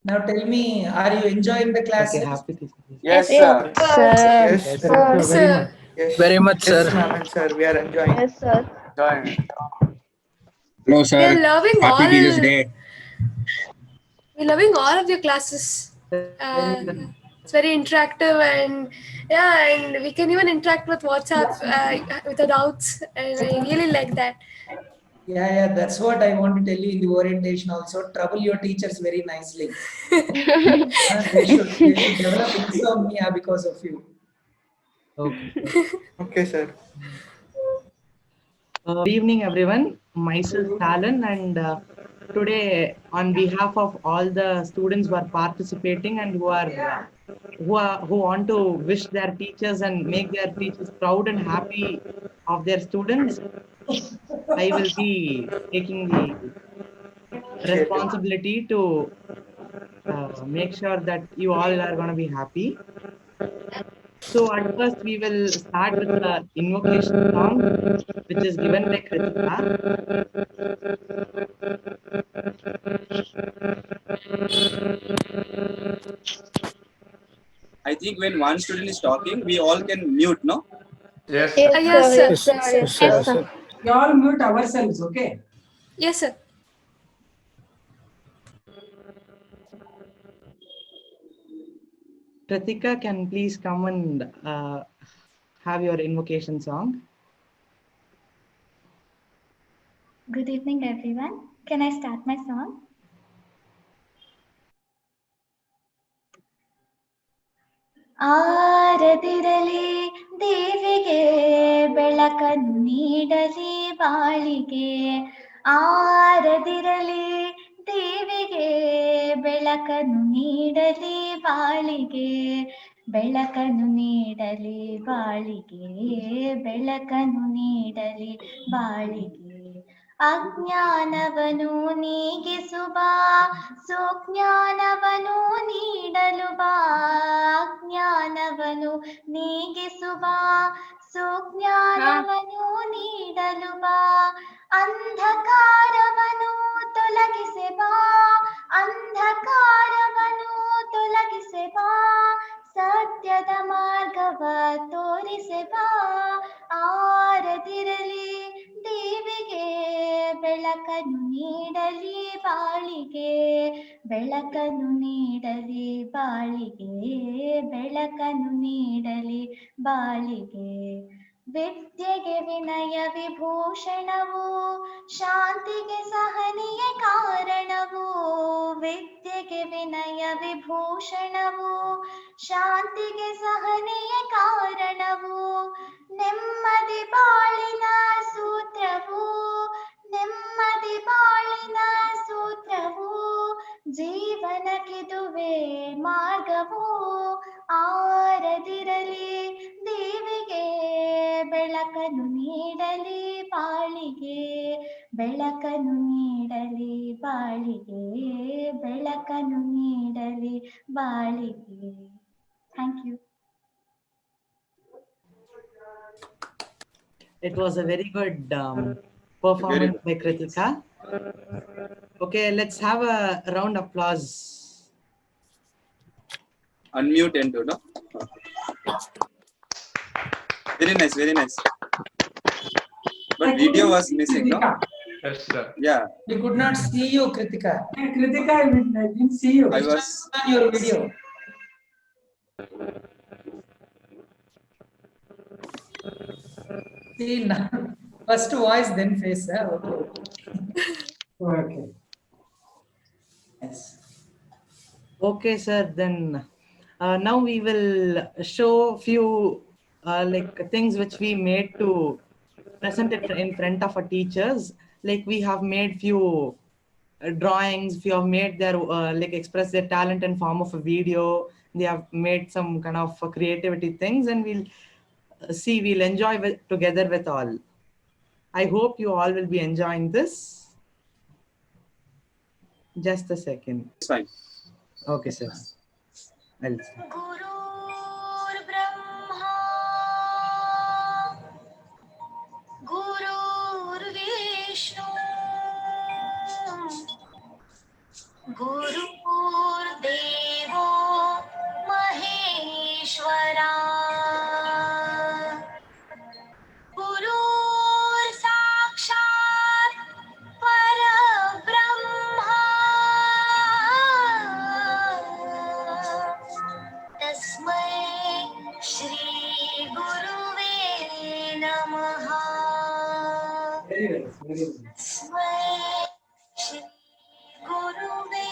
Now tell me, are you enjoying the classes? Okay, happy teacher. Yes, Yes, sir. sir. Yes, Yes, sir. sir. Very much. Yes, Very much, yes, sir. ma'am and sir. We are enjoying. Yes, sir. Join. Hello, We are sir. loving Happy Teachers all. Day. We're loving all of your classes. It's very interactive and yeah, and we can even interact with WhatsApp with the doubts, and I really like that. Yeah, that's what I want to tell you in the orientation also. Trouble your teachers very nicely. They should develop insomnia because of you. Okay. Okay, sir. Good evening, everyone. Myself, Talon, and today, on behalf of all the students who are participating and who want to wish their teachers and make their teachers proud and happy of their students, I will be taking the responsibility to make sure that you all are going to be happy. So at first we will start with the invocation song, which is given by Kritika. I think when one student is talking, we all can mute, no? Yes, Yes, sir. Yes, sir. sir. Yes, sir. Yes, Yes, sir. sir. We all mute ourselves, okay? Yes, sir. Kritika, can please come and have your invocation song. Good evening, everyone. Can I start my song? ಆರದಿರಲಿ ದೇವಿಗೆ ಬೆಳಕನ್ನು ನೀಡಲಿ ಬಾಳಿಗೆ ಆರದಿರಲಿ ದೇವಿಗೆ ಬೆಳಕನ್ನು ನೀಡಲಿ ಬಾಳಿಗೆ ಬೆಳಕನ್ನು ನೀಡಲಿ ಬಾಳಿಗೆ ಬೆಳಕನ್ನು ನೀಡಲಿ ಬಾಳಿಗೆ ಅಜ್ಞಾನವನು ನೀಗಿಸುವ ಸುಜ್ಞಾನವನು ನೀಡಲು ಬಾ ಅಜ್ಞಾನವನು ನೀಗಿಸುವ ಸುಜ್ಞಾನವನು ನೀಡಲು ಬಾ ಅಂಧಕಾರವನು ತೊಲಗಿಸೆ ಬಾ ಅಂಧಕಾರವನು ತೊಲಗಿಸೆ ಬಾ ಸತ್ಯದ ಮಾರ್ಗವ ತೋರಿಸೆ ಬಾ ಆರದಿರಲಿ ದೇವಿಗೆ ಬೆಳಕನ್ನು ನೀಡಲಿ ಬಾಳಿಗೆ ಬೆಳಕನ್ನು ನೀಡಲಿ ಬಾಳಿಗೆ ಬೆಳಕನ್ನು ನೀಡಲಿ ಬಾಳಿಗೆ ವಿದ್ಯೆಗೆ ವಿನಯ ವಿಭೂಷಣವು ಶಾಂತಿಗೆ ಸಹನೆಯ ಕಾರಣವು ವಿದ್ಯೆಗೆ ವಿನಯ ವಿಭೂಷಣವು ಶಾಂತಿಗೆ ಸಹನೆಯ ಕಾರಣವು ನೆಮ್ಮದಿ ಬಾಳಿನ ಸೂತ್ರವು ನೆಮ್ಮದಿ ಬಾಳಿನ ಸೂತ್ರವು ಜೀವನಕ್ಕಿದುವೆ ಮಾರ್ಗವು ಆರದಿರಲಿ ದೇವಿಗೆ ಬೆಳಕನ್ನು ನೀಡಲಿ ಬಾಳಿಗೆ ಬೆಳಕನ್ನು ನೀಡಲಿ ಬಾಳಿಗೆ ಬೆಳಕನ್ನು ನೀಡಲಿ ಬಾಳಿಗೆ thank you. It was a very good performance by Kritika. Okay, let's have a round of applause. Unmute and do, no? Very nice, very nice. But video was missing, no? Yes, sir. Yeah, We could not see you, Kritika. Kritika, I didn't see you. I was. On your video. See now, first voice, then face. Okay. Okay. Yes. Okay, sir. Then now we will show few like things which we made to present it in front of our teachers. Like we have made few drawings. We have made their like express their talent in form of a video. They have made some kind of creativity things, and we'll see. We'll enjoy together with all. I hope you all will be enjoying this. Just a second. It's fine. Okay, sir. I'll see. गुरुर्ब्रह्मा गुरुर्विष्णु Very nice. Shri गुरुवे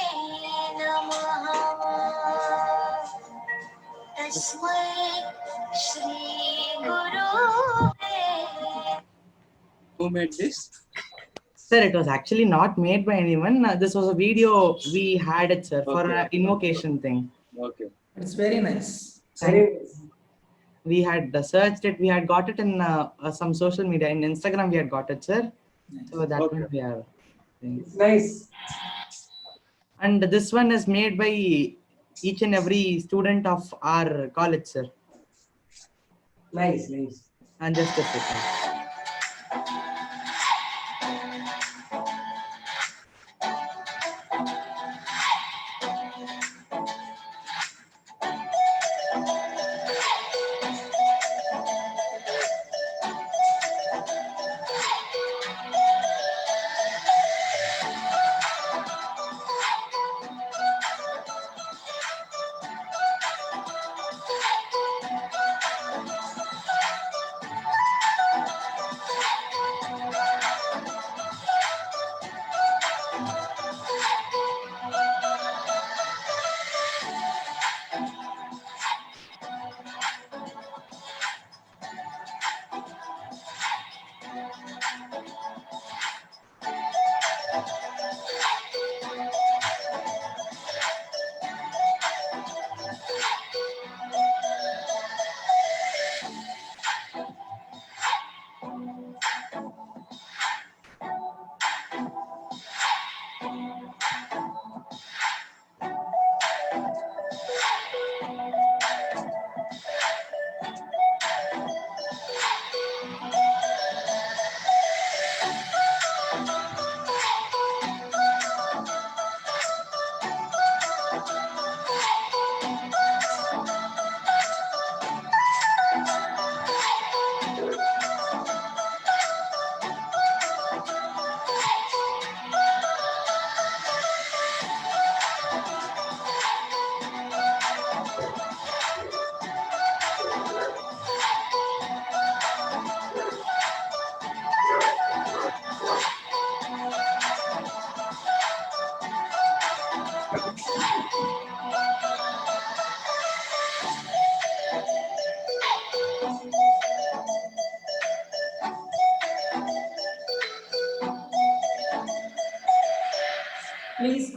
नमः तस्मै श्री गुरुवे Who made this? Sir, it was actually not made by anyone. This was a video we had it, sir, for Okay. an invocation thing. Okay. It's very nice. Thank Very nice. We had searched it. We had got it in some social media. In Instagram, we had got it, sir. Nice. So that Okay. one we are. It's nice. And this one is made by each and every student of our college, sir. Nice, nice. And just a second.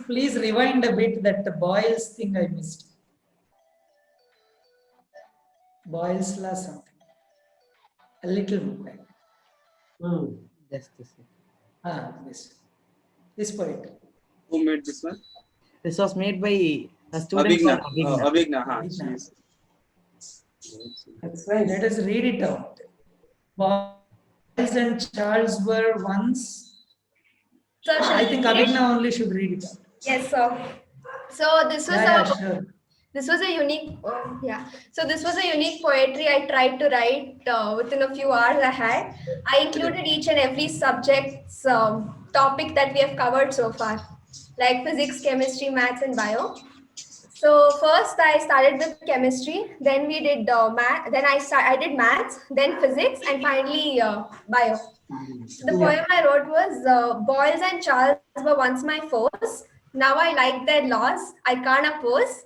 Please rewind a bit. That boils thing I missed. Boils la something. A little back. Just a second. This poet. Who made this one? This was made by a student Abhigna. called Abhigna. Abhigna. Huh. Abhigna. She's- That's nice. Let us read it out. Boys and Charles were once. So shall I we think read it? Abhigna only should read it out. Yes, sir. So this was Yeah, a sure. this was a unique So this was a unique poetry I tried to write within a few hours I had. I included each and every subject's topic that we have covered so far, like physics, chemistry, maths, and bio. So first I started with chemistry, then we did math, then I did maths, then physics, and finally bio. So the poem I wrote was Boys and Charles were once my foes. Now I like their laws, I can't oppose.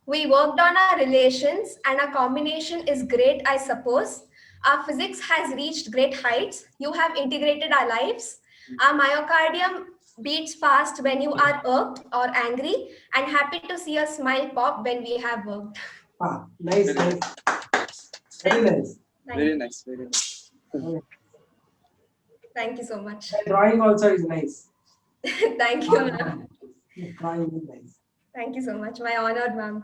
We worked on our relations and our combination is great, I suppose. Our physics has reached great heights. You have integrated our lives. Our myocardium beats fast when you are irked or angry, and happy to see a smile pop when we have worked. Ah, nice, nice. Very nice. Very nice. Very nice. Thank you so much. The drawing also is nice. Thank you, ma'am. The drawing is nice. Thank you so much. My honored, ma'am.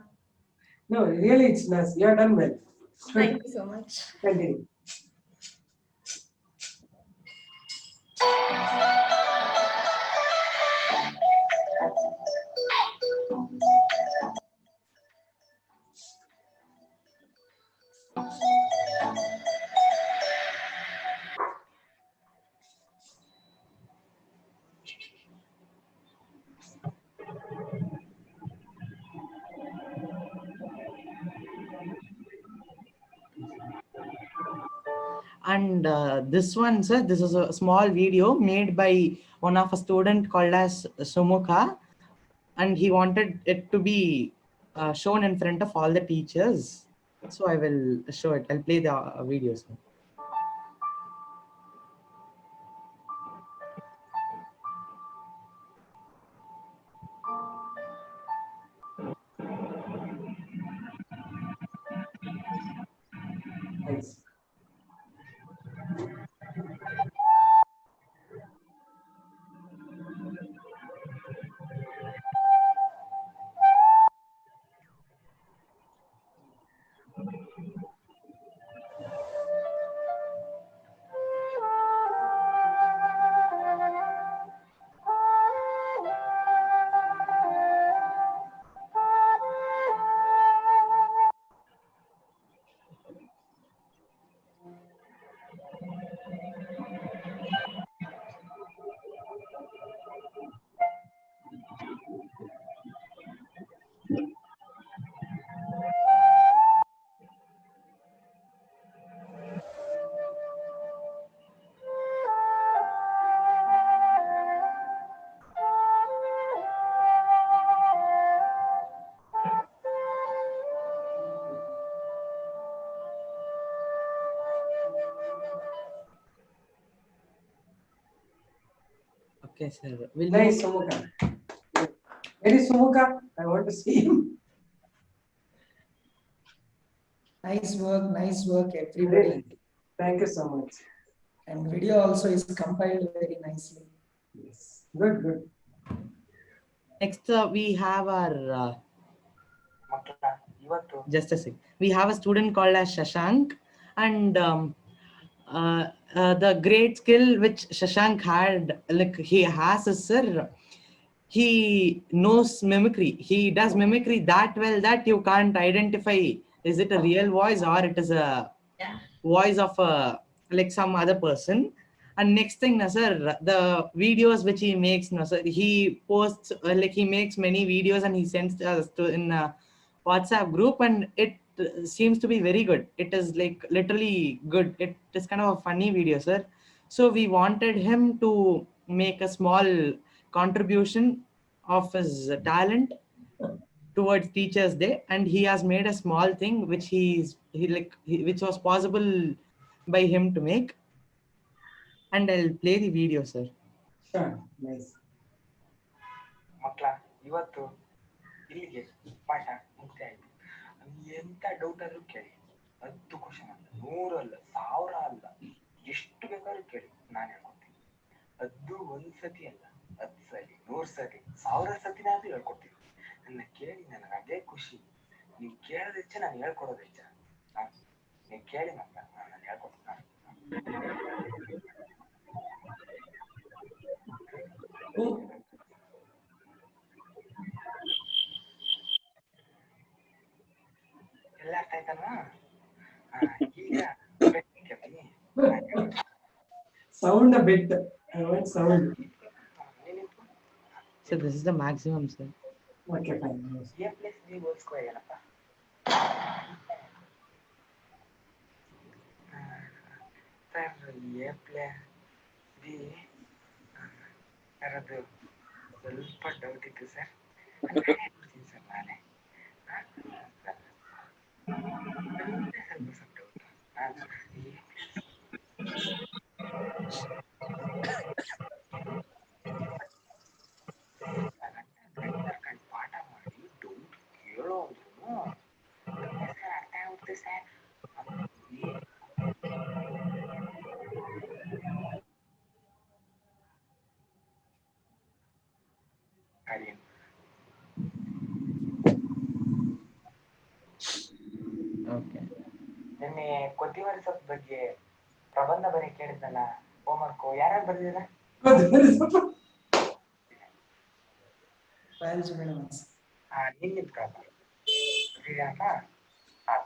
No, really, it's nice. You have done well. Thank you so much. Continue. And this one, sir, this is a small video made by one of a student called as Sumukha, and he wanted it to be shown in front of all the teachers. So I will show it. I'll play the video, sir. Nice. Okay, sir. Will Nice, you... Sumukha. Where is Sumukha? I want to see him. Nice work, everybody. Great. Thank you so much. And video also is compiled very nicely. Yes. Good, good. Next, we have our... just a sec. We have a student called as Shashank, and the great skill which Shashank had, like he has, is, sir, he knows mimicry. He does mimicry that well that you can't identify is it a real voice or it is a voice of like some other person. And next thing, sir, the videos which he makes, sir, he posts like he makes many videos and he sends us to in a WhatsApp group, and it seems to be very good. It is like literally good. It is kind of a funny video, sir. So we wanted him to make a small contribution of his talent towards Teachers Day, and he has made a small thing which which was possible by him to make. And I'll play the video, sir. Sure. Nice. ಮಕ್ಕಳ ಇವತ್ತು ಇಲ್ಲಿಗೆ ಪಾಠ ಮುಕ್ತಿ ಆಯ್ತು. ಎಂತ doubt ಆದ್ರೂ ಕೇಳಿ, 10 question ಅಲ್ಲ, 100 ಅಲ್ಲ, 1000 ಅಲ್ಲ, ಎಷ್ಟು ಬೇಕಾದ್ರೂ ಕೇಳಿ, ನಾನು ಹೇಳ್ಕೊಡ್ತೀನಿ. ಅದು ಒಂದ್ಸತಿ ಅಲ್ಲ, 10 ಸರಿ, 100 ಸರಿ, 1000 ಸತಿನಾದ್ರೂ ಹೇಳ್ಕೊಡ್ತೀನಿ. ನನ್ನ ಕೇಳಿ ನನಗೆ ಅದೇ ಖುಷಿ. ನೀವು ಕೇಳೋದು ಹೆಚ್ಚ, ನಾನು ಹೇಳ್ಕೊಡೋದು ಹೆಚ್ಚ. ನೀವು ಕೇಳಿ ಮಕ್ಕಳ, ನಾನು ಹೇಳ್ಕೊಡ್ತೀನಿ. ಎಲ್ಲ ಅರ್ಥ ಆಯ್ತಲ್ವಾ? ಈಗ ಕೇಳ್ತೀನಿ. Sound a bit. I want sound. So this is the maximum, sir. Okay, fine. A plus B whole square ಏನಪ್ಪ? ಸರ್ A plus B ಅದು ಸ್ವಲ್ಪ ಡೌಟ್ ಇತ್ತು ಸರ್. ಸರ್ ನಾನೇ ಸ್ವಲ್ಪ ಡೌಟ್. ಪಾಠ ಮಾಡಿ ಡೌಟ್ ಕೇಳೋ ಅಂದ್ರೂ ಅರ್ಥ ಆಗುತ್ತೆ ಸರ್. Okay. ನಿನ್ನೆ ಕೊತ್ತಿವಾರಿ ಸೊಪ್ಪು ಬಗ್ಗೆ ಪ್ರಬಂಧ ಬರೀ ಕೇಳಿದ್ನಲ್ಲ, ಹೋಮ್ವರ್ಕ್ ಯಾರ್ಯಾರು ಬರ್ದಿದ್ದೀರಾ? Biology madam. ನಿನ್ನೆ ಪ್ರಾಬ್ಲಮ್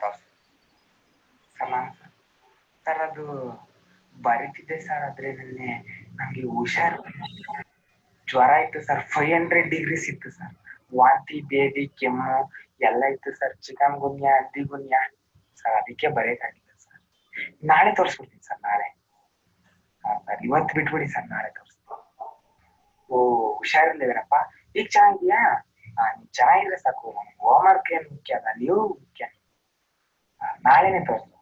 ತೋರ್ಸು ಸಮಾನ ಸರ್. ಅದು ಬರೀತಿದ್ದೆ ಸರ್. ಆದ್ರೆ ನಿನ್ನೆ ನಮ್ಗೆ ಹುಷಾರು, ಜ್ವರ ಇತ್ತು ಸರ್. 500 ಡಿಗ್ರೀಸ್ ಇತ್ತು ಸರ್. ವಾಂತಿ, ಬೇದಿ, ಕೆಮ್ಮು ಎಲ್ಲ ಇತ್ತು ಸರ್. ಚಿಕನ್ ಗುನ್ಯಾ, ಅದ್ದಿ ಗುನ್ಯಾ ಸರ್. ಅದಕ್ಕೆ ಬರೆಯಕ್ಕಾಗಿಲ್ಲ ಸರ್. ನಾಳೆ ತೋರಿಸ್ಬಿಡ್ತೀನಿ ಸರ್, ನಾಳೆ. ಸರ್ ಇವತ್ತು ಬಿಟ್ಬಿಡಿ ಸರ್, ನಾಳೆ ತೋರಿಸ್ತೀನಿ. ಓ ಹುಷಾರಿಲ್ಲೇನಪ್ಪ, ಈಗ ಚೆನ್ನಾಗಿದ್ಯಾ? ನೀವ್ ಚೆನ್ನಾಗಿದ್ರೆ ಸಾಕು, ನಮ್ಗೆ ಹೋಮ್ ವರ್ಕ್ ಏನ್ ಮುಖ್ಯ ಅಲ್ಲ, ನೀವು ಮುಖ್ಯ. ನಾಳೆನೆ ತೋರಿಸ್ತೀನಿ.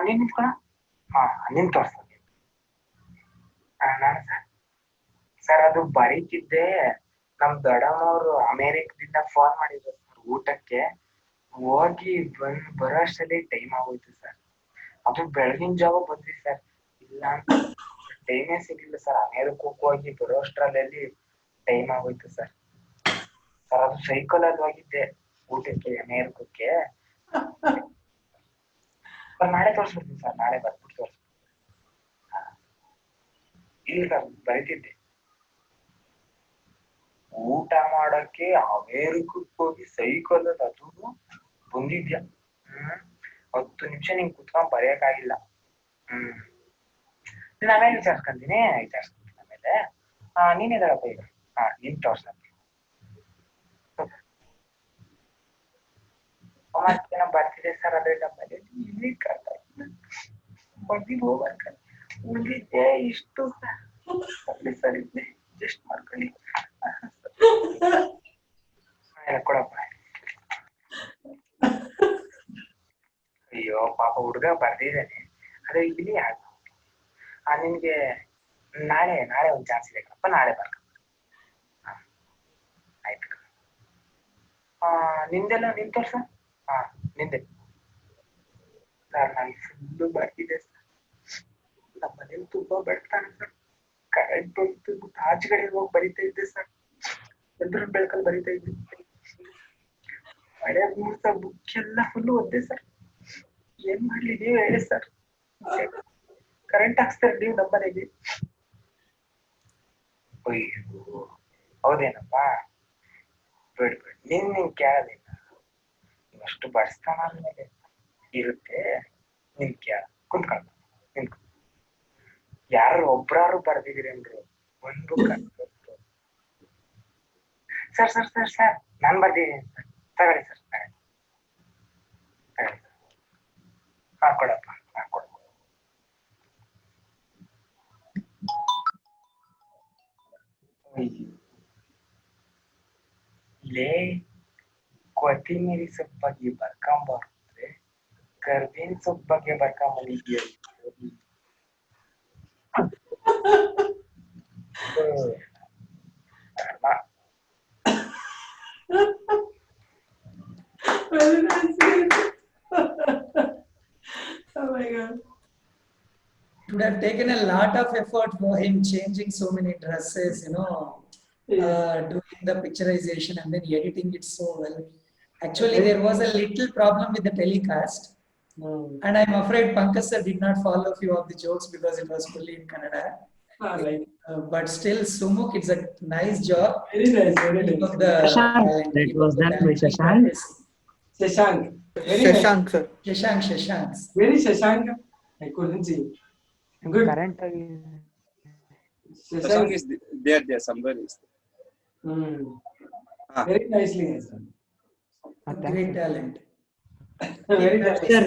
ನೀನ್ ನಿಂತ್ಕೊಳ. ನಿನ್ ತೋರಿಸ್ತೀನಿ. ನಾನು ಸರ್ ಅದು ಬರೀತಿದ್ದೆ, ನಮ್ ದೊಡ್ಡಮ್ಮವ್ರು ಅಮೇರಿಕದಿಂದ ಫೋನ್ ಮಾಡಿದ್ರು ಸರ್ ಊಟಕ್ಕೆ. ಹೋಗಿ ಬರೋ ಅಷ್ಟರಲ್ಲಿ ಟೈಮ್ ಆಗೋಯ್ತು ಸರ್. ಅದು ಬೆಳಗಿನ ಜಾವ ಬಂದ್ವಿ ಸರ್, ಇಲ್ಲ ಅಂತ ಟೈಮೇ ಸಿಗ್ಲಿಲ್ಲ ಸರ್. ಅಮೇರಿಕಕ್ಕೆ ಹೋಗಿ ಬರೋ ಅಷ್ಟರಲ್ಲಿ ಟೈಮ್ ಆಗೋಯ್ತು ಸರ್. ಸರ್ ಅದು ಸೈಕಲ್ ಅಲ್ಲಿ ಹೋಗಿದ್ದೆ ಊಟಕ್ಕೆ ಅಮೇರಿಕಕ್ಕೆ. ಸರ್ ನಾಳೆ ತೋರಿಸ್ಬಿಡ್ತೀನಿ ಸರ್, ನಾಳೆ ಬರ್ಬಿಟ್ಟು ತೋರಿಸ್ಬಿಡ್ತೀನಿ. ಇಲ್ಲ ಸರ್ ಬರೀತಿದ್ದೆ. ಊಟ ಮಾಡಕ್ಕೆ ಅಮೇರಿಕಕ್ಕೆ ಹೋಗಿ ಸೈಕಲ್ ಅದು ಬಂದಿದ್ಯಾ? 10 ನಿಮಿಷ ನಿಂಗೆ ಕುತ್ಕೊಂಡ್ ಬರೆಯಕ್ಕಾಗಿಲ್ಲ. ಆಮೇಲೆ ವಿಚಾರಿಸ್ಕೊಂತೀನಿ ಆಮೇಲೆ. ನೀನ್ ಇದಾರಪ್ಪ ಈಗ. ನಿನ್ ತೋರ್ಸ್ತೀನಿ. ಮತ್ತೇನೋ ಬರ್ತಿದೆ ಸರ್, ಅದೇ ನಮ್ಮಲ್ಲಿ ಇಲ್ಲಿ ಕರ್ತಾ ಹೋಗ್ಬೇಕ ಉಳಿದಿದ್ದೆ ಇಷ್ಟು ಸರ್. ಇದ್ದೆ ಜಸ್ಟ್ ಮಾಡ್ಕೊಳ್ಳಿ ಕೊಡಪ್ಪ. ಅಯ್ಯೋ ಪಾಪ ಹುಡುಗ ಬರ್ದಿದ್ದಾನೆ, ಅದೇ ಇಲ್ಲಿ ನಿನ್ಗೆ ನಾಳೆ ಒಂದ್ ಚಾನ್ಸ್ ಇದೆ ಕಣಪ್ಪ, ನಾಳೆ ಬರ್ಕ. ಆಯ್ತು. ನಿಂದೆಲ್ಲ ನಿನ್ ತೋರ್ಸ. ನಿಂದೆ ಸರ್, ನಾನು ಫುಲ್ಲು ಬರ್ತಿದ್ದೆ ಸರ್. ನಮ್ಮ ಮನೇಲಿ ತುಂಬಾ ಬೆಳ್ತಾನೆ ಸರ್. ಕರೆಂಟ್ ಬಂತು, ಆಚೆಗಡೆ ಹೋಗಿ ಬರಿತಾ ಇದ್ದೆ ಸರ್. ಎಲ್ರು ಬೆಳಕಲ್ಲಿ ಬರಿತಾ ಇದ್ದೆ. ಮಳೆ ಮೂರ್ತ ಬುಕ್ ಎಲ್ಲ ಫುಲ್ಲು ಒದ್ದೆ ಸರ್. ಏನ್ ಮಾಡ್ಲಿ ನೀವ್ ಹೇಳಿ ಸರ್. ಕರೆಂಟ್ ಹಾಕ್ಸ್ತಾರೆ ನೀವು ನಮ್ಮ ಮನೆಗೆ. ಅಯ್ಯೋ ಹೌದೇನಪ್ಪ, ಬಿಡ್ ನಿನ್ ಕೇಳೋದಿಲ್ಲ. ಅಷ್ಟು ಬಡಿಸ್ತಾನ ಮೇಲೆ ಇರುತ್ತೆ, ನಿನ್ ಕೇಳ ಕುಂತ್ಕೊಂಡ ನಿಂತ್ಕೊ. ಯಾರು ಒಬ್ರಾರು ಬರ್ದಿದ್ದೀರಿ ಅಂದ್ರು ಒಂದ್ book sir. Sir sir sir ನಾನ್ ಬರ್ದಿದ್ದೀನಿ ಸರ್, ತಗೊಳ್ಳಿ ಸರ್. ಕೊಡಪ್ಪ, ಕೊಡ. ಲೇ ಕೊತ್ತಿಮೀರಿ ಸೊಪ್ಪು ಬಗ್ಗೆ ಬರ್ಕೊಂಬರ್ತಾರೆ, ಕರ್ಬೇವಿನ ಸೊಪ್ಪು ಬಗ್ಗೆ ಬರ್ಕೊಂಬಂದಿದ್ಯ. Oh my God. It would have taken a lot of effort for him changing so many dresses, doing the picturization and then editing it so well. Actually, there was a little problem with the telecast. And I'm afraid Pankaj sir did not follow few of the jokes because it was fully in Kannada. Right. But still, Sumukh, it's a nice job. Very nice, very nice. Of the Shashank, that was done by Shashank. Shashank. Very Shashank sir. Shashank. Very Shashank. I couldn't see. Good. The song is there somewhere is there. Very nicely answered. Great talent. Very nice. Sir,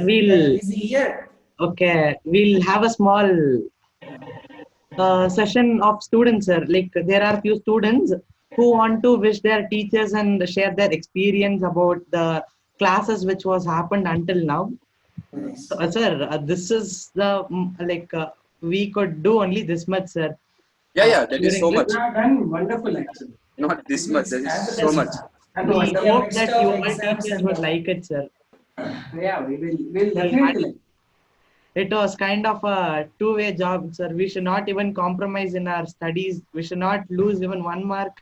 Is he here? okay, we'll have a small session of students, sir. Like there are few students who want to wish their teachers and share their experience about the classes which was happened until now. Nice. So, sir, this is the we could do only this much, sir. Yeah, that is so much. You have done wonderful actually. Not this much, that is so much. And We wonderful. hope that you all exams teachers and would all. like it, sir. Yeah, we'll definitely like. It was kind of a two-way job, sir. We should not even compromise in our studies. We should not lose even 1 mark,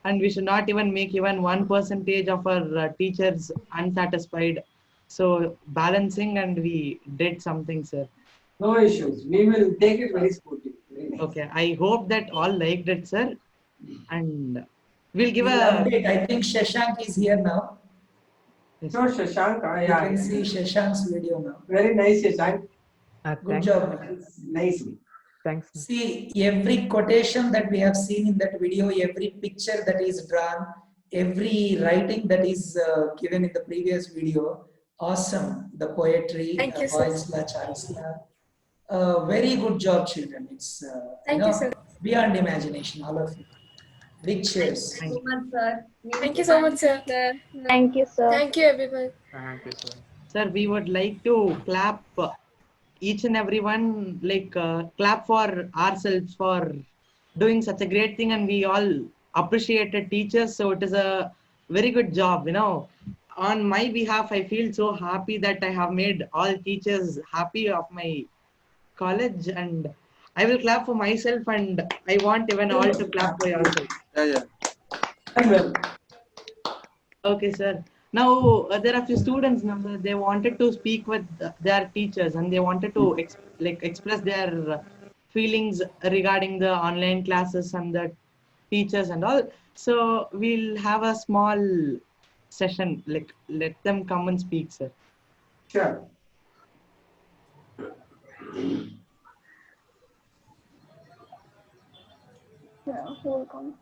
and we should not even make even 1% of our teachers unsatisfied. So balancing, and we did something, sir. No issues. We will take it very smoothly. Very nice. Okay, I hope that all liked it, sir. And we'll give We'll a update. I think Shashank is here now. Sure, Shashank. You can see Shashank's video now. Very nice, Shashank. Good job. man. Nicely. Thanks. See, every quotation that we have seen in that video, every picture that is drawn, every writing that is given in the previous video, awesome. The poetry, Thank you, sir. Boylesla, Charlesla. Very good job, children. It's Thank you, sir. beyond imagination, all of you. Big cheers. Thank you. much, sir. Thank you so much, sir. Thank you, sir. Thank you, everyone. Thank you, sir. Sir, we would like to clap each and everyone, clap for ourselves for doing such a great thing, and we all appreciated teachers. So it is a very good job, On my behalf, I feel so happy that I have made all teachers happy of my college, and I will clap for myself, and I want even all to clap for yourself. Yeah. Well, Okay, sir. Now there are few students now they wanted to speak with their teachers, and they wanted to express their feelings regarding the online classes and the teachers and all. So we'll have a small session. Let them come and speak, sir. sure. Welcome.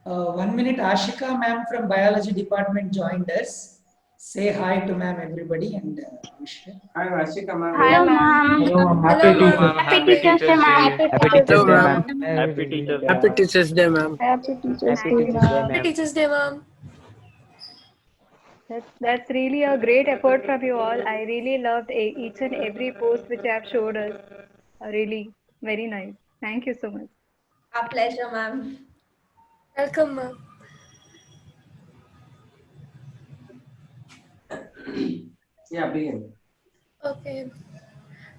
1 minute, Ashika ma'am from biology department joined us. Say hi to ma'am, everybody, and wish her. I'm Ashika ma'am. Hi, ma'am. Hello, Happy ma'am. Teachers Day. Happy Teachers Day, ma'am. Happy Teachers Day. Happy Teachers Day, ma'am. Happy Teachers Day, ma'am. Happy Teachers Day, ma'am. That's really a great effort from you all. I really loved each and every post which you have showed us. Really very nice. Thank you so much. Our pleasure, ma'am. Welcome, ma'am. Yeah, begin. Okay.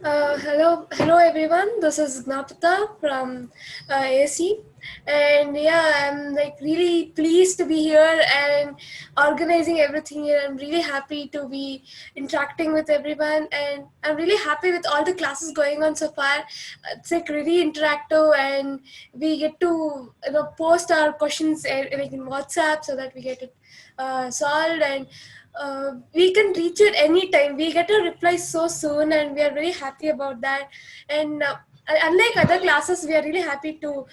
Hello everyone. This is Gnapata from AC, and yeah, I'm really pleased to be here and organizing everything here. I'm really happy to be interacting with everyone, and I'm really happy with all the classes going on so far. It's really interactive, and we get to post our questions in WhatsApp so that we get it solved, and we can reach it anytime. We get a reply so soon, and we are very happy about that. And unlike other classes, we are really happy to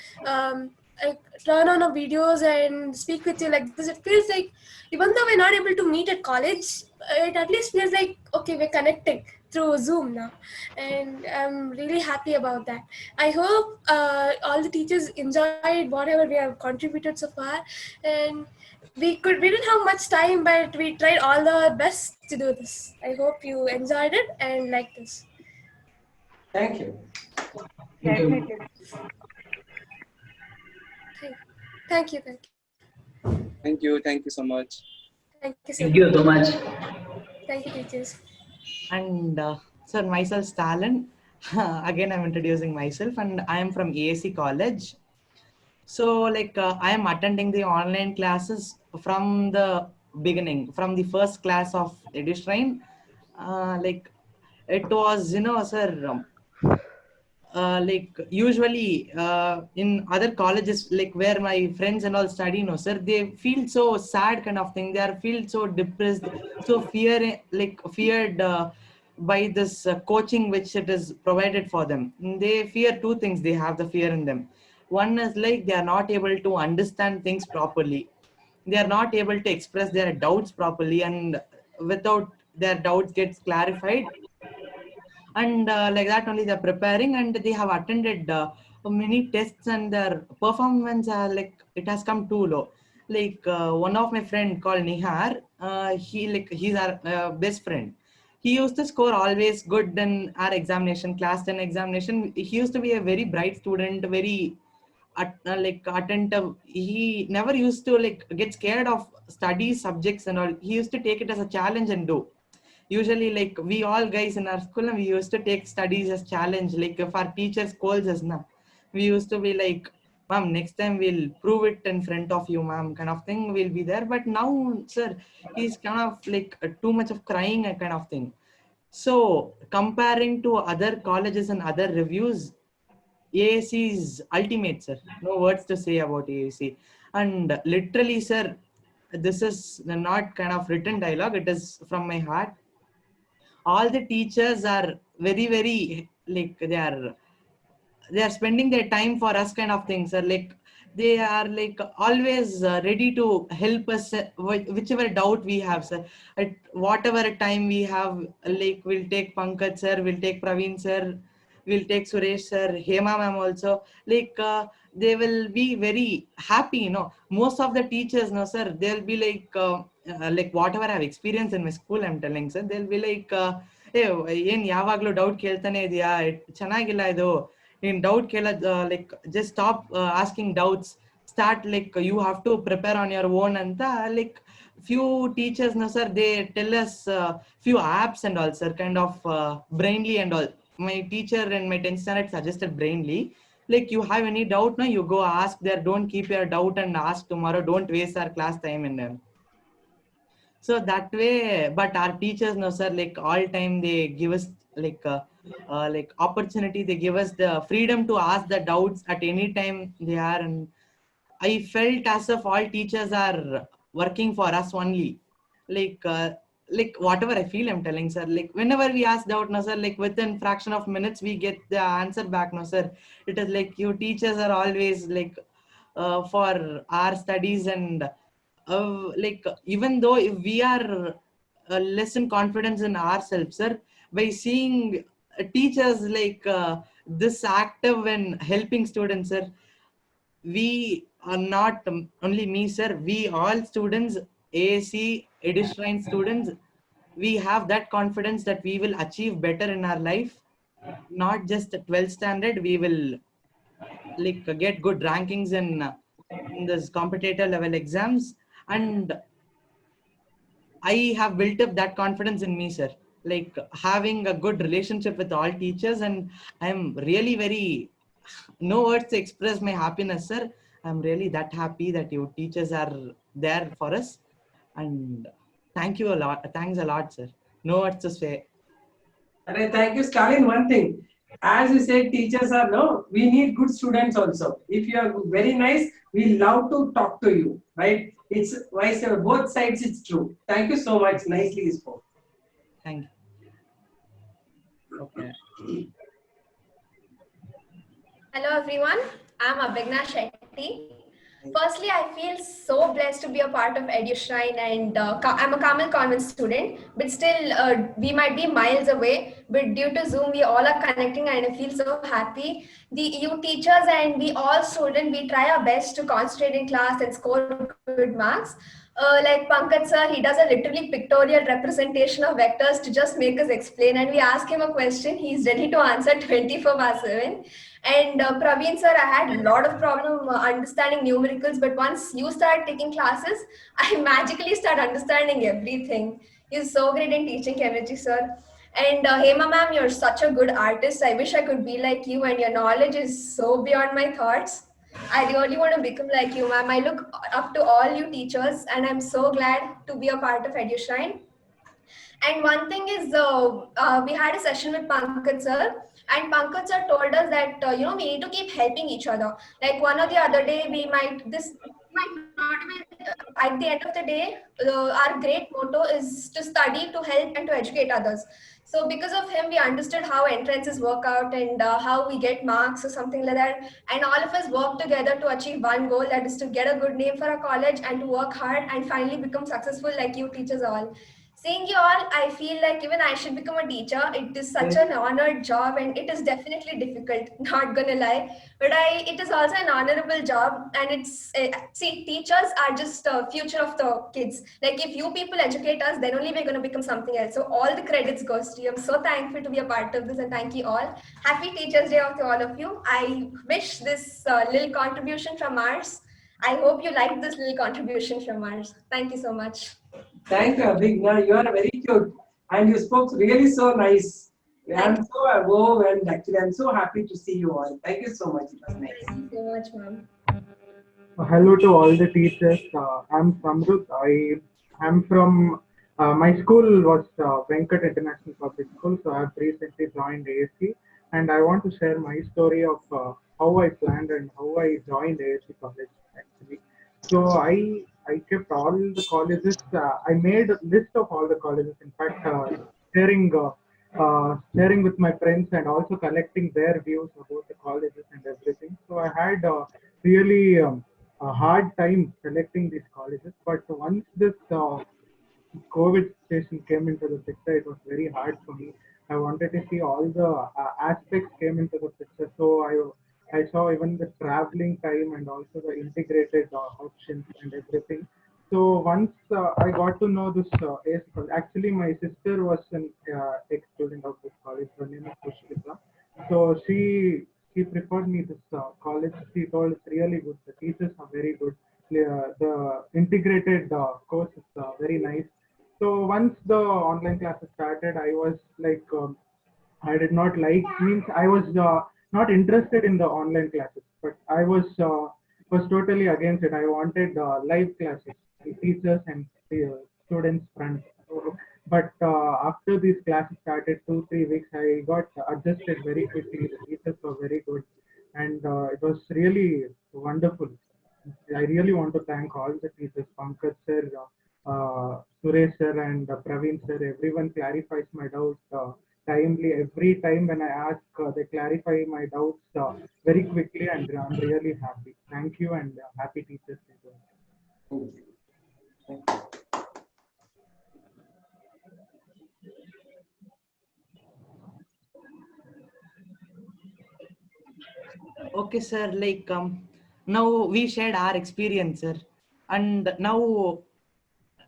turn on our videos and speak with you like this. It feels like even though we're not able to meet at college, it at least feels like, okay, we're connecting through Zoom now, and I'm really happy about that. I hope all the teachers enjoyed whatever we have contributed so far, and we didn't have much time, but we tried all our best to do this. I hope you enjoyed it and liked this. Thank you. Definitely. Thank you. Thank you so much. Thank you, sir. Thank you so much. Thank you, teachers. And sir, myself Stalin. Again, I'm introducing myself, and I am from AAC College. So I am attending the online classes from the beginning, from the first class of EduShrine. It was, sir, usually in other colleges, where my friends and all study, sir, they feel so sad kind of thing. They feel so depressed, so feared by this coaching which it is provided for them. They fear two things. They have the fear in them. One is they are not able to understand things properly. They are not able to express their doubts properly, and without their doubts gets clarified. And like that only they're preparing, and they have attended many tests, and their performance it has come too low. One of my friend called Nihar, he's our best friend. He used to score always good in our examination, class 10 examination. He used to be a very bright student, very attentive. He never used to get scared of studies, subjects and all. He used to take it as a challenge and do. Usually we all guys in our school, we used to take studies as challenge. If our teacher scolds us, we used to be ma'am, next time we'll prove it in front of you, ma'am, kind of thing. We'll be there. But now, sir, he's kind of too much of crying kind of thing. So comparing to other colleges and other reviews, AAC is ultimate, sir. No words to say about AAC. And literally, sir, this is not kind of written dialogue. It is from my heart. All the teachers are very, very they are spending their time for us kind of things, sir. they are like always ready to help us whichever doubt we have, sir. At whatever time we have, like we'll take Pankaj sir, we'll take Praveen sir, we'll take Suresh sir, Hema ma'am also. Like they will be very happy, you know. Most of the teachers, no sir, they'll be like whatever I've experienced in my school, I'm telling sir, they'll be like, ಏನ್ ಯಾವಾಗ್ಲೂ doubt ಕೇಳ್ತಾನೆ ಇದೆಯಾ, ಚೆನ್ನಾಗಿಲ್ಲ ಇದು, in doubt like just stop asking doubts, start like you have to prepare on your own anta. Like few teachers, no sir, they tell us few apps and all sir, kind of Brainly and all. My teacher in my 10th standard suggested Brainly. Like you have any doubt, no, you go ask there, don't keep your doubt and ask tomorrow, don't waste our class time and all. So that way, but our teachers, no sir, like all time they give us like opportunity, they give us the freedom to ask the doubts at any time they are. And I felt as if all teachers are working for us only. Like whatever I feel, I'm telling sir, like whenever we ask doubt, no sir, like within fraction of minutes we get the answer back, no sir. It is like you teachers are always like for our studies. And like even though if we are less in confidence in ourselves, sir, by seeing teachers like this active and helping students, sir, we are not only me sir, we all students, AAC Edishrine students, we have that confidence that we will achieve better in our life. Not just the 12th standard, we will like get good rankings in this competitive level exams. And I have built up that confidence in me, sir. Like having a good relationship with all teachers, and I'm really very, no words to express my happiness, sir. I'm really that happy that you teachers are there for us, and thank you a lot. Thanks a lot, sir. No words to say. Thank you, Stalin. One thing, as you said, teachers are no. We need good students also. If you are very nice, we love to talk to you, right? It's vice versa. Both sides, it's true. Thank you so much. Nicely spoken. Thank you. Okay. Hello everyone, I'm Abhigna Shetty. Firstly, I feel so blessed to be a part of EduShrine, and I'm a Carmel Convent student, but still we might be miles away, but due to Zoom, we all are connecting and I feel so happy. You teachers and we all students, we try our best to concentrate in class and score good marks. Like Pankaj sir, he does a literally pictorial representation of vectors to just make us explain, and we ask him a question, he's ready to answer 24/7. And Praveen sir, I had a lot of problem understanding numericals, but once you start taking classes, I magically start understanding everything. He's so great in teaching chemistry, sir. And Hema ma'am, you're such a good artist. I wish I could be like you, and your knowledge is so beyond my thoughts. I really want to become like you, ma'am. I look up to all you teachers, and I'm so glad to be a part of EduShrine. And one thing is, we had a session with Pankaj sir, and Pankaj sir told us that we need to keep helping each other. Like one or the other day, this might not be. At the end of the day, our great motto is to study, to help, and to educate others. So because of him, we understood how entrances work out and how we get marks or something like that. And all of us work together to achieve one goal, that is to get a good name for our college and to work hard and finally become successful like you teachers all. Seeing you all, I feel like even I should become a teacher. It is such an honored job, and it is definitely difficult, not gonna lie. But it is also an honorable job, and it's, see, teachers are just the future of the kids. Like if you people educate us, then only we're gonna become something else. So all the credits goes to you. I'm so thankful to be a part of this, and thank you all. Happy Teachers Day to all of you. I wish this little contribution from ours. I hope you liked this little contribution from ours. Thank you so much. Thank you, Abhigna. You are very cute, and you spoke really so nice. I'm so overwhelmed. Actually, I'm so happy to see you all. Thank you so much. It was nice. Thank you so much, ma'am. Hello to all the teachers. I'm Samruth. I am from my school was Venkat International Public School, so I've recently joined ASC, and I want to share my story of how I planned and how I joined ASC College actually. So I kept all the colleges. I made a list of all the colleges. In fact, sharing sharing with my friends and also collecting their views about the colleges and everything. So I had really a hard time selecting these colleges. But once this COVID situation came into the picture, it was very hard for me. I wanted to see all the aspects came into the picture. So I saw even the traveling time and also the integrated options and everything. So once I got to know this AS college, actually my sister was an ex-student of this college. Her name is Pushpita. So she preferred me this college. She told it's really good. The teachers are very good. The integrated course is very nice. So once the online classes started, I was like, I did not like, means I was not interested in the online classes, but I was totally against it. I wanted live classes, the teachers and the students front. So, but after these classes started, 2-3 weeks, I got adjusted very quickly. The teachers were very good, and it was really wonderful. I really want to thank all the teachers, Pankaj sir, Suresh sir, and Praveen sir. Everyone clarifies my doubts timely. Every time when I ask, they clarify my doubts very quickly, and I'm really happy. Thank you, and happy Teachers Day. Okay, sir. Like now we shared our experience, sir, and now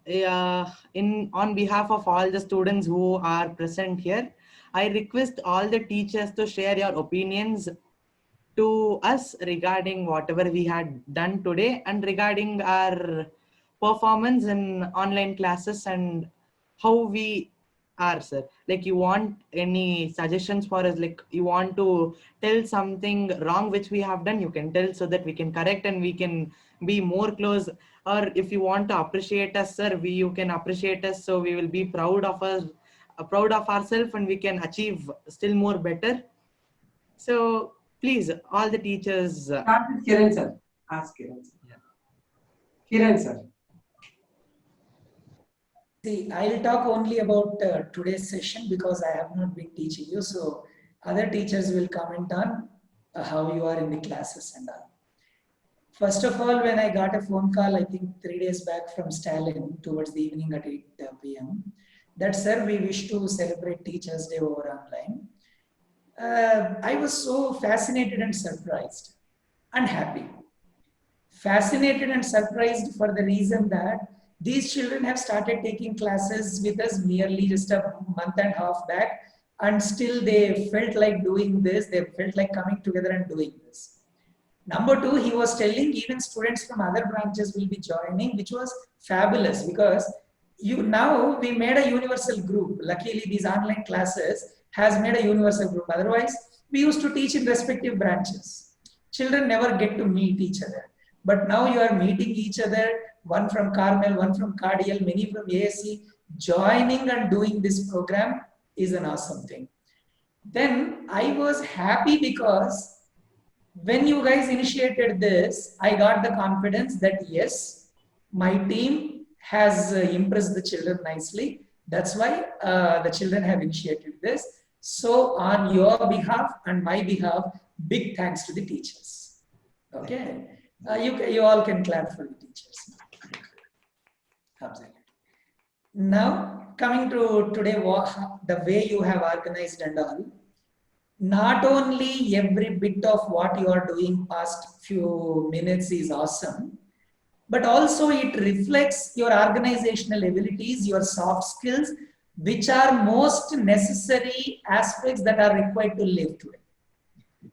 in on behalf of all the students who are present here, I request all the teachers to share your opinions to us regarding whatever we had done today and regarding our performance in online classes and how we are, sir. Like, you want any suggestions for us? Like, you want to tell something wrong which we have done, you can tell so that we can correct and we can be more close. Or if you want to appreciate us, sir, you can appreciate us, so we will be proud of us, proud of ourselves, and we can achieve still more better. So please, all the teachers. Start with Kiran sir. Ask Kiran sir. Yeah. Kiran sir. See, I'll talk only about today's session because I have not been teaching you. So other teachers will comment on how you are in the classes and all. First of all, when I got a phone call, I think 3 days back from Stalin towards the evening at 8 p.m. that, sir, we wish to celebrate Teachers' Day over online. I was so fascinated and surprised and happy. Fascinated and surprised for the reason that these children have started taking classes with us merely just a month and a half back, and still they felt like doing this, they felt like coming together and doing this. Number two, he was telling even students from other branches will be joining, which was fabulous because now we made a universal group. Luckily, these online classes has made a universal group. Otherwise, we used to teach in respective branches. Children never get to meet each other. But now you are meeting each other, one from Carmel, one from Cardial, many from ASC, joining and doing this program is an awesome thing. Then I was happy because when you guys initiated this, I got the confidence that yes, my team has impressed the children nicely. That's why the children have initiated this. So on your behalf and my behalf, big thanks to the teachers. Okay, you all can clap for the teachers. Absolutely. Now coming to today, the way you have organized and all. Not only every bit of what you are doing past few minutes is awesome, but also it reflects your organizational abilities, your soft skills, which are most necessary aspects that are required to live today.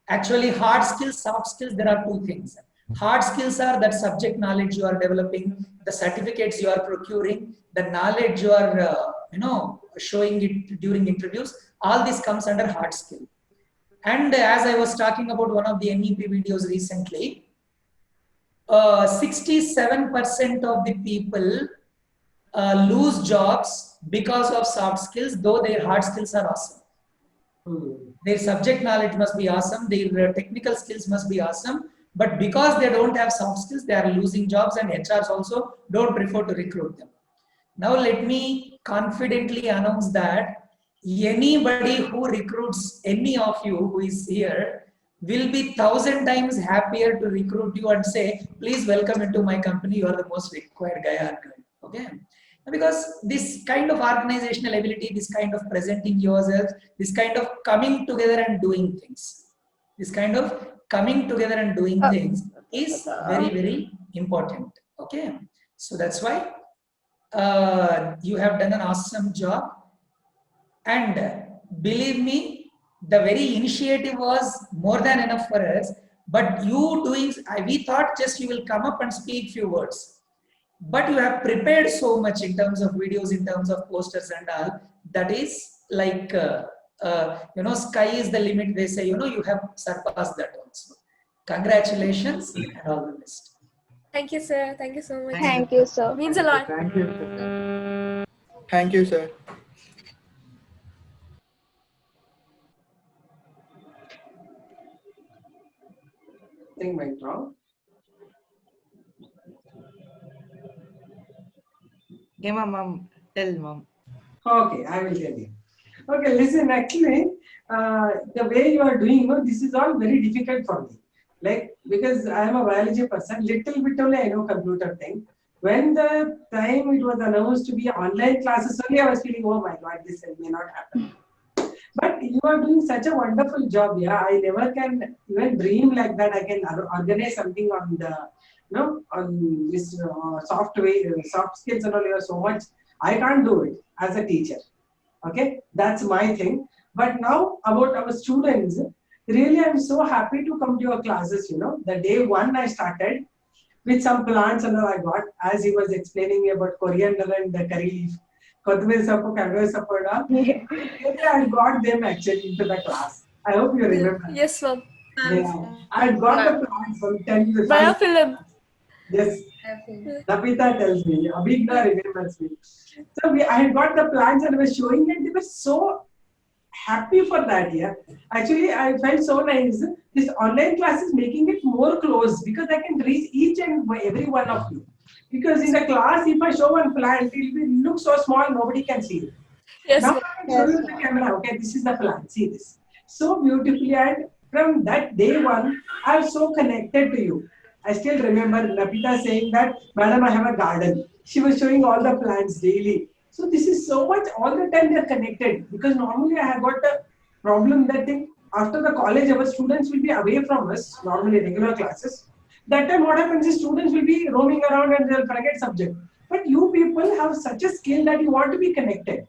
Actually, hard skills, soft skills, there are two things. Hard skills are that subject knowledge you are developing, the certificates you are procuring, the knowledge you are showing it during interviews. All this comes under hard skill. And as I was talking about one of the NEP videos recently, 67% of the people lose jobs because of soft skills, though their hard skills are awesome. Their subject knowledge must be awesome, their technical skills must be awesome, but because they don't have soft skills, they are losing jobs, and HRs also don't prefer to recruit them. Now let me confidently announce that anybody who recruits any of you who is here will be 1,000 times happier to recruit you and say, please welcome into my company. You are the most required guy or girl. Okay. Because this kind of organizational ability, this kind of presenting yourself, this kind of coming together and doing things, is very, very important. Okay. So that's why you have done an awesome job. And believe me, the very initiative was more than enough for us. But you doing, we thought just you will come up and speak few words. But you have prepared so much in terms of videos, in terms of posters and all. That is like, sky is the limit. They say, you have surpassed that also. Congratulations and all the best. Thank you, sir. Thank you so much. Thank you, sir. Means a lot. Thank you, sir. Thank you, sir. Thing went wrong. Okay, ma'am. Tell ma'am. Okay, I will tell you. Okay, listen, actually, the way you are doing, this is all very difficult for me. Like, because I am a biology person, little bit only I know computer thing. When the time it was announced to be online classes only, I was feeling, oh my God, this may not happen. But you are doing such a wonderful job. Yeah, I never can even dream like that. I can organize something on the, on this software, soft skills and all. You are so much. I can't do it as a teacher. Okay, that's my thing. But now about our students, really, I'm so happy to come to your classes. The day one I started with some plants and all I got, as he was explaining me about coriander and the curry leaf. I got them actually into the class. I hope you remember. Yes, ma'am. Yeah. I got the plants from 10 to 5. Biofilm. Yes. Napita tells me. Abhigna remembers me. So I got the plants and I was showing it. They were so happy for that. Yeah. Actually, I felt so nice. This online class is making it more close because I can reach each and every one of you. Because in the class, if I show one plant, it will look so small, nobody can see it. Yes. Now I can show you the camera. Okay, this is the plant. See this. So beautifully. And from that day one, I was so connected to you. I still remember Napita saying that, Madam, I have a garden. She was showing all the plants daily. So this is so much, all the time they are connected. Because normally I have got a problem that after the college, our students will be away from us, normally regular classes. That time what happens is students will be roaming around and they'll forget subject. But you people have such a skill that you want to be connected.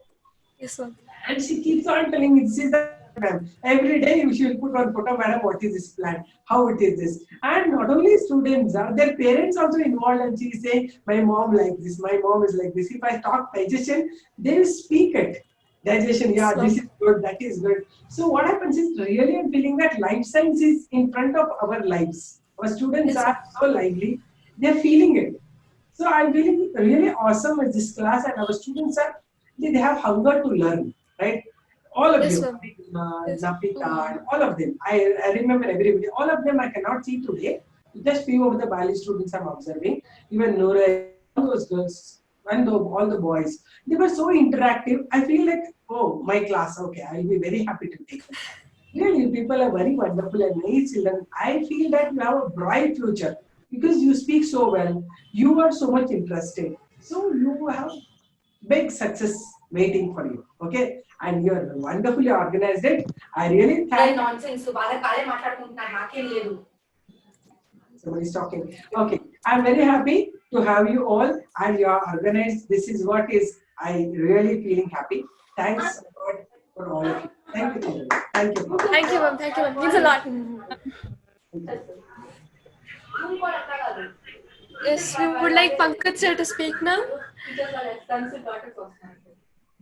Yes, sir. And she keeps on telling me, this is the plan. Every day she will put on photo, Madam, what is this plan? How it is this? And not only students, their parents also involved, and she is saying, my mom like this, my mom is like this. If I talk digestion, they will speak it. Digestion, yeah, this is good, that is good. So what happens is, really I'm feeling that life science is in front of our lives. Our students are so lively, they're feeling it. So I'm feeling really awesome with this class, and our students they have hunger to learn, right? All of them, Napita, and all of them. I remember everybody. All of them I cannot see today. Just few of the biology students I'm observing. Even Noora, all those girls, and all the boys. They were so interactive. I feel like, oh, my class, okay, I'll be very happy to take them. Really, people are very wonderful and nice children. I feel that you have a bright future because you speak so well. You are so much interested. So you have big success waiting for you. Okay? And you are wonderfully organized it. I really thank nonsense. Somebody's talking. Okay. I'm very happy to have you all and you are organized. This is what is I really feeling happy. Thanks for all of you. Thank you, children. Thank you. Thank you, ma'am. Thank you, ma'am. Means a lot. Yes, we would like Pankaj sir to speak now.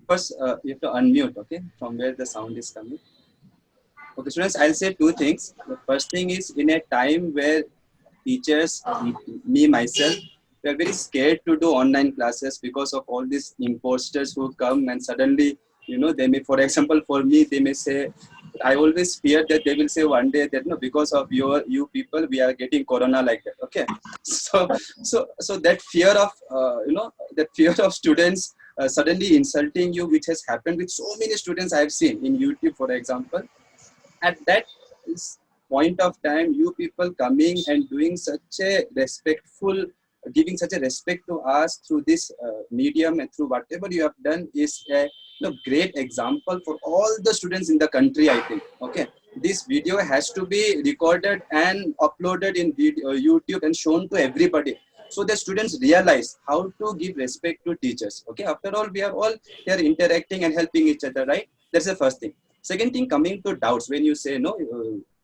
First, you have to unmute, okay, from where the sound is coming. Okay, students, I'll say two things. The first thing is, in a time where teachers, me, myself, we are very scared to do online classes because of all these imposters who come and suddenly, they may, for example, for me, they may say, I always fear that they will say one day that no, because of you people, we are getting corona like that. Okay, so that fear of that fear of students suddenly insulting you, which has happened with so many students I have seen in YouTube, for example. At that point of time, you people coming and doing such a respectful, giving such a respect to us through this medium and through whatever you have done is a great example for all the students in the country, I think. Okay, this video has to be recorded and uploaded in YouTube and shown to everybody, so the students realize how to give respect to teachers. Okay, after all, we are all here interacting and helping each other, right? That's the first thing. Second thing, coming to doubts, when you say, no,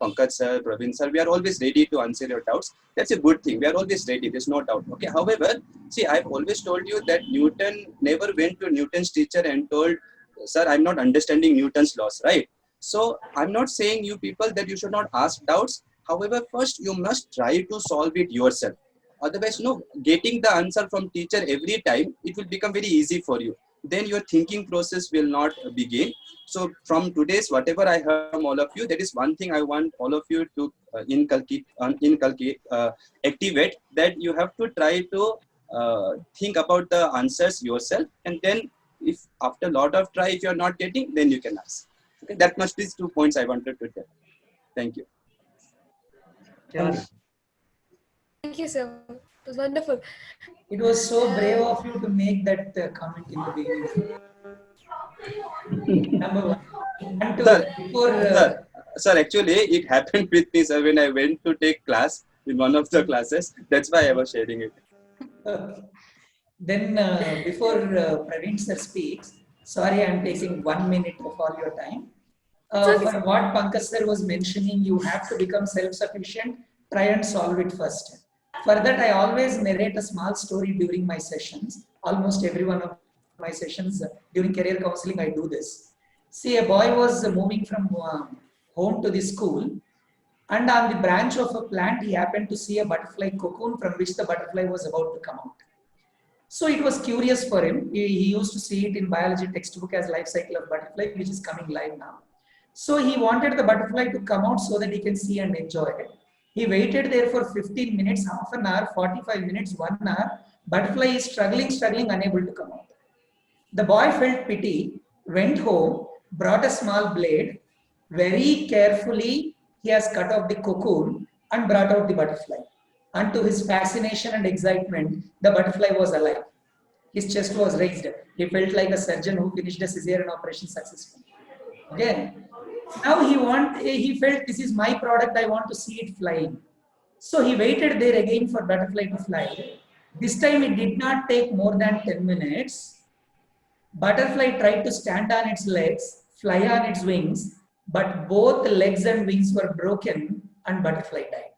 Pankaj sir, Praveen sir, we are always ready to answer your doubts. That's a good thing. We are always ready. There's no doubt. Okay. However, see, I've always told you that Newton never went to Newton's teacher and told, sir, I'm not understanding Newton's laws, right? So I'm not saying you people that you should not ask doubts. However, first you must try to solve it yourself. Otherwise, no, getting the answer from teacher every time, it will become very easy for you. Then your thinking process will not begin. So from today's, whatever I heard from all of you, that is one thing I want all of you to inculcate, activate, that you have to try to think about the answers yourself. And then if after a lot of try, if you're not getting, then you can ask. Okay, that must be 2 points I wanted to tell. Thank you. Thank you, sir. It was wonderful. It was so brave of you to make that comment in the beginning. Number one. And Sir, actually, it happened with me, sir, when I went to take class in one of the classes. That's why I was sharing it. Okay. Then, before Praveen sir speaks, sorry, I'm taking 1 minute of all your time. For what Pankaj sir was mentioning, you have to become self-sufficient. Try and solve it first. For that, I always narrate a small story during my sessions. Almost every one of my sessions during career counseling, I do this. See, a boy was moving from home to the school, and on the branch of a plant, he happened to see a butterfly cocoon from which the butterfly was about to come out. So it was curious for him. He used to see it in biology textbook as life cycle of butterfly, which is coming live now. So he wanted the butterfly to come out so that he can see and enjoy it. He waited there for 15 minutes, half an hour, 45 minutes, 1 hour. Butterfly is struggling, unable to come out. The boy felt pity, went home, brought a small blade. Very carefully, he has cut off the cocoon and brought out the butterfly. And to his fascination and excitement, the butterfly was alive. His chest was raised. He felt like a surgeon who finished a cesarean operation successfully. Okay. Now he felt, this is my product, I want to see it flying. So he waited there again for butterfly to fly. This time it did not take more than 10 minutes. Butterfly tried to stand on its legs, fly on its wings, but both legs and wings were broken and butterfly died.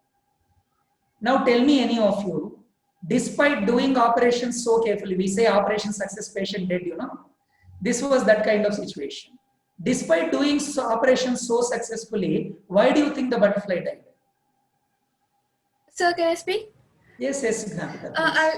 Now tell me, any of you, despite doing operations so carefully, we say operation success, patient dead, you know. This was that kind of situation. Despite doing operations so successfully, why do you think the butterfly died? Sir, can I speak? Yes,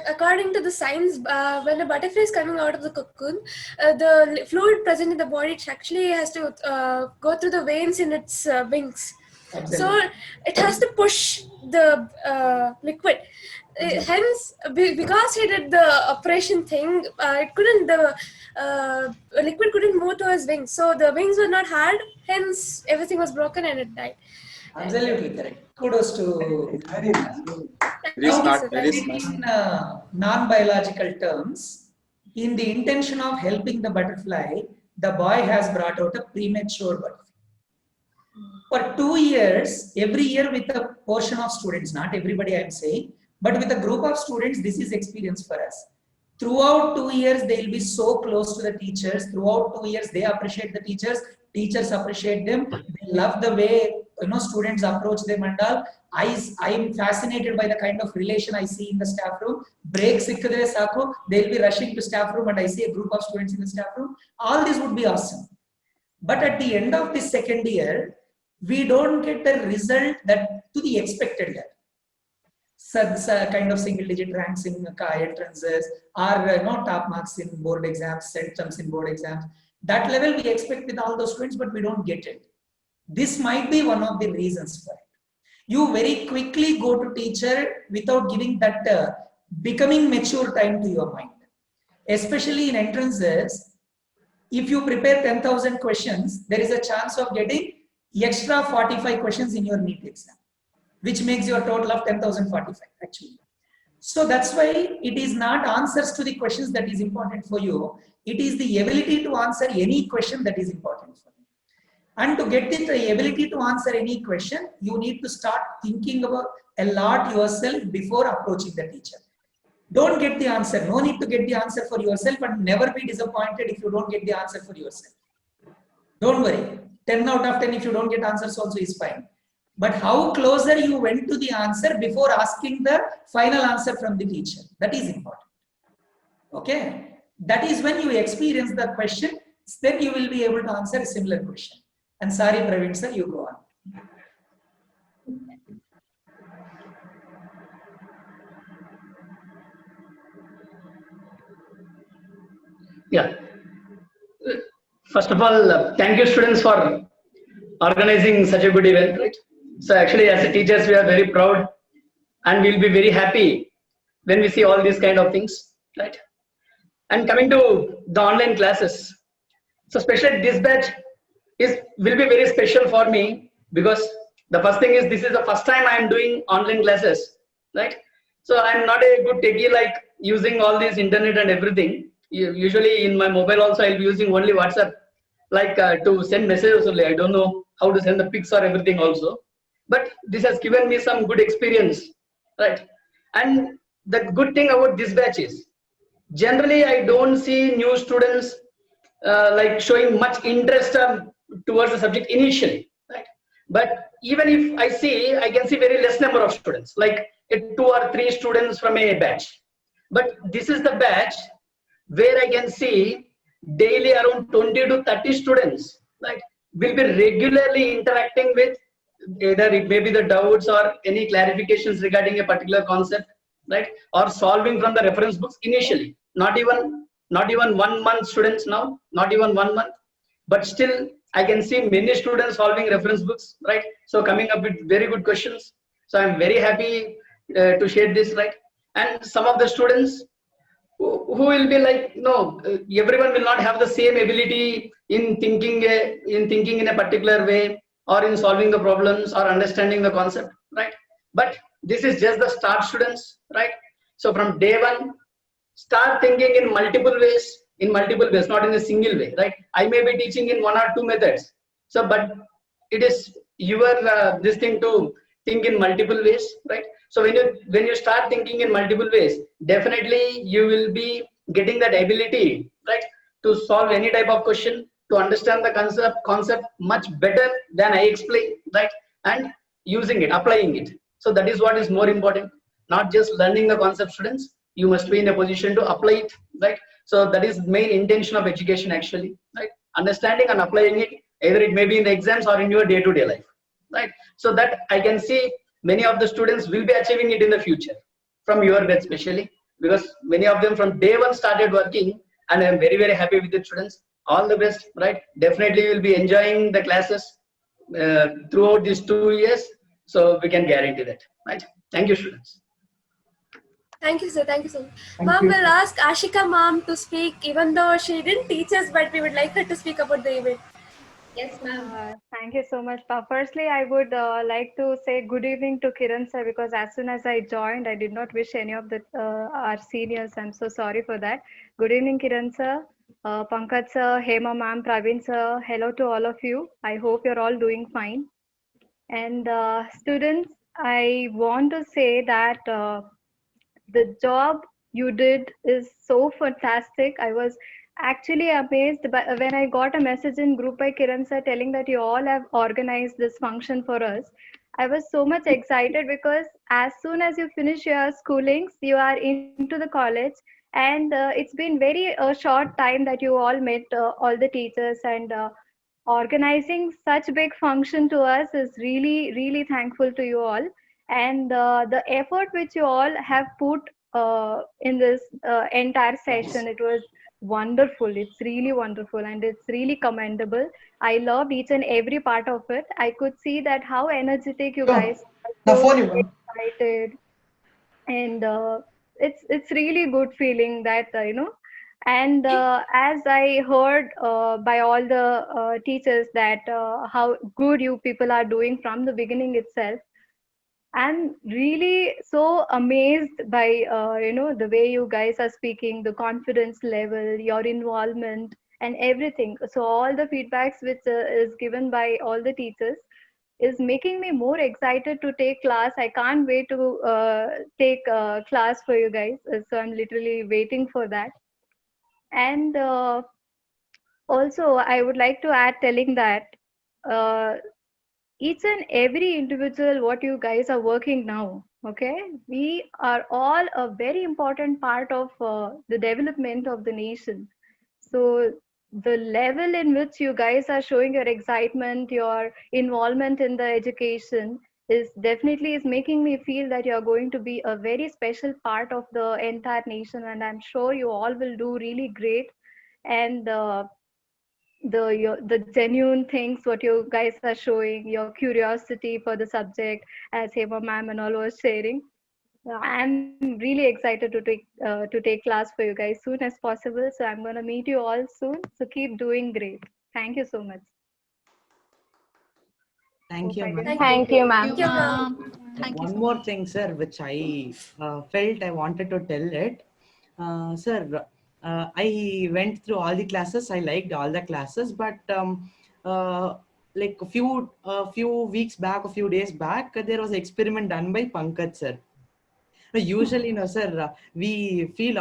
according to the science, when a butterfly is coming out of the cocoon, the fluid present in the body actually has to go through the veins in its wings. Absolutely. So it has to push the liquid. Hence, because he did the operation thing, the liquid couldn't move to his wings. So the wings were not hard. Hence, everything was broken and it died. Absolutely correct. Kudos to very smart. In non-biological terms, in the intention of helping the butterfly, the boy has brought out a premature butterfly. For 2 years, every year with a portion of students, not everybody I am saying, but with a group of students, this is experience for us. Throughout 2 years, they will be so close to the teachers. Throughout 2 years, they appreciate the teachers. Teachers appreciate them. They love the way students approach them and all. I am fascinated by the kind of relation I see in the staff room. Break sikkadre saku, they'll be rushing to staff room and I see a group of students in the staff room. All this would be awesome. But at the end of the second year, we don't get the result that to the expected level. Such kind of single digit ranks in entrances or top marks in board exams, centums in board exams. That level we expect with all those students, but we don't get it. This might be one of the reasons for it. You very quickly go to teacher without giving that becoming mature time to your mind. especially in entrances, if you prepare 10,000 questions, there is a chance of getting extra 45 questions in your NEET exam, which makes your total of 10,045 actually. So that's why it is not answers to the questions that is important for you. It is the ability to answer any question that is important for you. And to get the ability to answer any question, you need to start thinking about a lot yourself before approaching the teacher. Don't get the answer. No need to get the answer for yourself, and never be disappointed if you don't get the answer for yourself. Don't worry. 10 out of 10 if you don't get answers also is fine. But how closer you went to the answer before asking the final answer from the teacher. That is important. Okay. That is when you experience the question, then you will be able to answer a similar question. And sorry, Praveen sir, you go on. Yeah. First of all, thank you students for organizing such a good event, right? So actually as a teachers, we are very proud and we'll be very happy when we see all these kind of things, right? And coming to the online classes, so especially this batch will be very special for me because the first thing is this is the first time I am doing online classes, right? So I'm not a good techie like using all this internet and everything. Usually in my mobile also I'll be using only WhatsApp, like to send messages only. I don't know how to send the pics or everything also. But this has given me some good experience, right? And the good thing about this batch is, generally I don't see new students like showing much interest towards the subject initially, right? But even if I see, I can see very less number of students, like 2 or 3 students from a batch. But this is the batch where I can see daily around 20 to 30 students, right, will be regularly interacting with either it may be the doubts or any clarifications regarding a particular concept, right, or solving from the reference books initially. Not even 1 month students now, not even 1 month, but still I can see many students solving reference books, right? So coming up with very good questions. So I'm very happy to share this, right? And some of the students who will be like, no, everyone will not have the same ability in thinking in a particular way or in solving the problems or understanding the concept, right? But this is just the start, students, right? So from day one, start thinking in multiple ways, not in a single way, right? I may be teaching in 1 or 2 methods. So, but it is your this thing to think in multiple ways, right? So when you start thinking in multiple ways, definitely you will be getting that ability, right, to solve any type of question, to understand the concept much better than I explain, right, and using it, applying it. So that is what is more important, not just learning the concept, students. You must be in a position to apply it, right? So that is main intention of education actually, right? Understanding and applying it, either it may be in the exams or in your day-to-day life, right? So that I can see many of the students will be achieving it in the future from your batch especially, because many of them from day one started working, and I'm very, very happy with the students. All the best, right? Definitely you will be enjoying the classes throughout these 2 years. So we can guarantee that, right? Thank you, students. Thank you, sir. Thank you so much. Ma'am, we'll ask Ashika ma'am to speak, even though she didn't teach us, but we would like her to speak about the event. Yes, ma'am. Thank you so much. Firstly, I would like to say good evening to Kiran sir, because as soon as I joined, I did not wish any of the our seniors. I'm so sorry for that. Good evening, Kiran sir, Pankaj sir, Hema ma'am, Praveen sir. Hello to all of you. I hope you're all doing fine. And students, I want to say that the job you did is so fantastic. I was actually amazed when I got a message in group by Kiran sir telling that you all have organized this function for us. I was so much excited because as soon as you finish your schoolings, you are into the college, and it's been very short time that you all met all the teachers, and organizing such big function to us is really, really thankful to you all. And the effort which you all have put in this entire session, it was wonderful. It's really wonderful and it's really commendable. I loved each and every part of it. I could see that how energetic you guys are, so excited, and it's really good feeling that And as I heard by all the teachers that how good you people are doing from the beginning itself, I'm really so amazed by the way you guys are speaking, the confidence level, your involvement, and everything. So all the feedbacks which is given by all the teachers is making me more excited to take class. I can't wait to take class for you guys. So I'm literally waiting for that. And also, I would like to add telling that uh, each and every individual, what you guys are working now, okay, we are all a very important part of the development of the nation. So the level in which you guys are showing your excitement, your involvement in the education is definitely is making me feel that you're going to be a very special part of the entire nation, and I'm sure you all will do really great. And the genuine things what you guys are showing, your curiosity for the subject, as Hema ma'am and all was sharing. I'm really excited to take class for you guys soon as possible. So I'm gonna meet you all soon. So keep doing great. Thank you so much. Thank you, ma'am. Thank you, ma'am. Thank you, ma'am. One more thing, sir, which I felt I wanted to tell it. Sir, I went through all the classes. I liked all the classes, but like a few weeks back, a few days back, there was an experiment done by Pankaj, sir. Usually, no, sir, we feel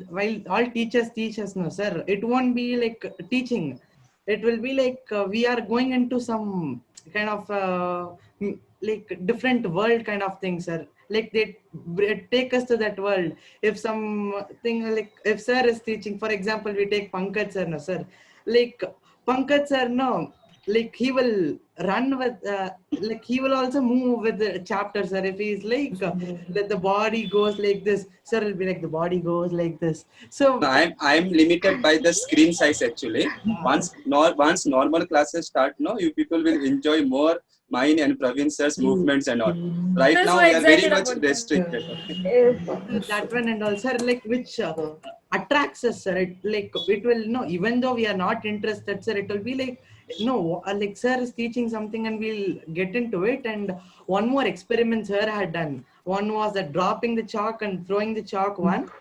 while all teachers teach us, no, sir, it won't be like teaching. It will be like we are going into some kind of like different world kind of thing, sir. Like they take us to that world. If something like if sir is teaching, for example, we take Pankaj sir, no, sir. Like Pankaj sir, no, like he will run with like he will also move with the chapter, sir. If he's like that the body goes like this, sir will be like the body goes like this. So I'm limited by the screen size actually. Once normal classes start, no, you people will enjoy more mine and Praveen sir's movements and all. Right That's now why we are very excited much about that. restricted. that one and all, sir, like which attracts us, sir. It like it will no, even though we are not interested, sir, it will be like no, like sir is teaching something and we'll get into it. And one more experiment sir had done. One was that dropping the chalk and throwing the chalk one.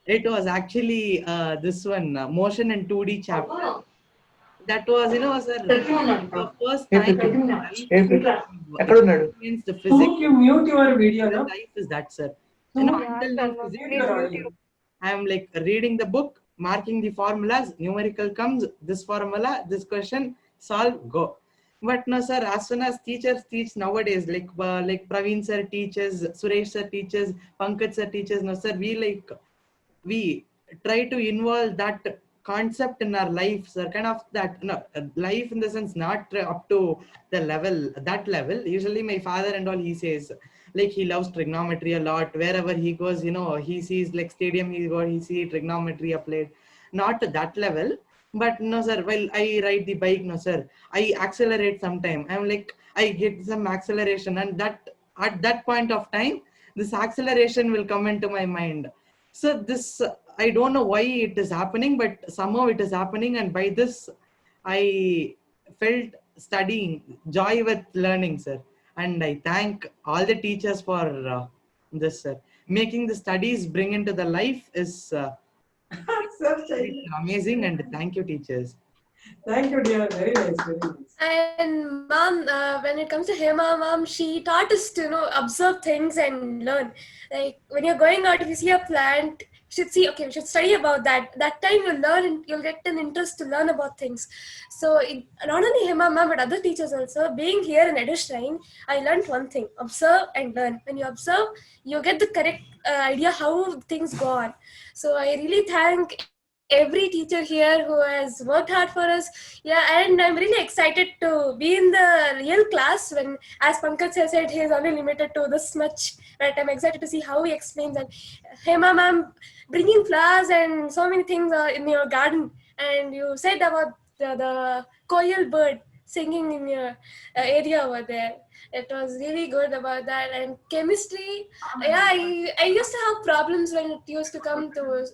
It was actually this one motion and 2D chapter. That was, sir, the first time in my life means the physics. You mute your video, The no? life is that, sir. Yeah, Until now, sir, physics, please mute. I am like reading the book, marking the formulas, numerical comes, this formula, this question, solve, go. But no, sir, as soon as teachers teach nowadays, like Praveen sir teaches, Suresh sir teaches, Pankaj sir teaches, no, sir, we try to involve that concept in our life, sir. Kind of that, no, life in the sense not up to the level, that level. Usually my father and all, he says, like he loves trigonometry a lot. Wherever he goes, he sees like stadium, he see trigonometry applied. Not to that level, but no, sir, while I ride the bike, no, sir, I accelerate sometime. I'm like, I get some acceleration, and that at that point of time, this acceleration will come into my mind. So this, I don't know why it is happening, but somehow it is happening. And by this, I felt studying, joy with learning, sir. And I thank all the teachers for this, sir. Making the studies bring into the life is amazing. And thank you, teachers. Thank you, dear. Very nice, very nice. And mom, when it comes to Hema, mom, she taught us to observe things and learn. Like when you're going out, if you see a plant, you should see, okay, we should study about that. That time you'll learn and you'll get an interest to learn about things. So not only Hema, mom, but other teachers also. Being here in EduShrine, I learned one thing: observe and learn. When you observe, you get the correct idea how things go on. So I really thank every teacher here who has worked hard for us. Yeah, and I'm really excited to be in the real class when, as Pankaj has said, he is only limited to this much. Right, I'm excited to see how he explains that. Hema ma'am, bringing flowers and so many things in your garden, and you said about the koel bird singing in your area over there. It was really good about that. And chemistry, yeah, I used to have problems when it used to come to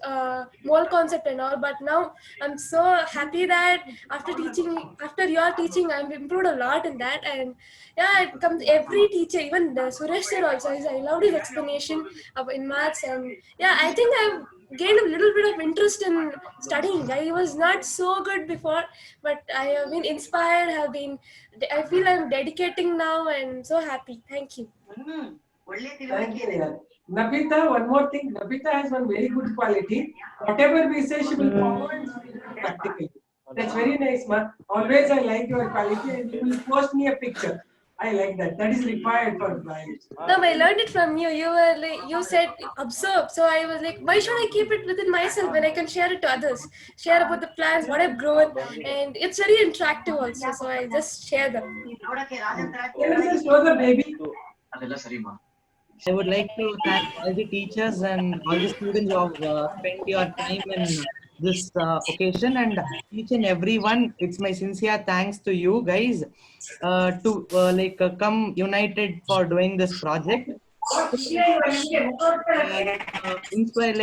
mole concept and all, but now I'm so happy that after your teaching, I've improved a lot in that. And yeah, it comes every teacher, even Suresh sir also, I loved his explanation in maths. And yeah, I think I've gained a little bit of interest in studying. I was not so good before, but I have been inspired, I feel I'm dedicating now and so happy. Thank you. Thank you, dear. Nabita, one more thing. Nabita has one very good quality. Whatever we say, she will follow and she will do practically. That's very nice, ma. Always I like your quality, and you will post me a picture. I like that. That is required for clients. No, I learned it from you. You said observe. So I was like, why should I keep it within myself when I can share it to others? Share about the plants, what I've grown, and it's very interactive also. So I just share them. Can you just show the baby? I would like to thank all the teachers and all the students who have spent your time in this occasion, and each and everyone. It's my sincere thanks to you guys to come united for doing this project. Inspire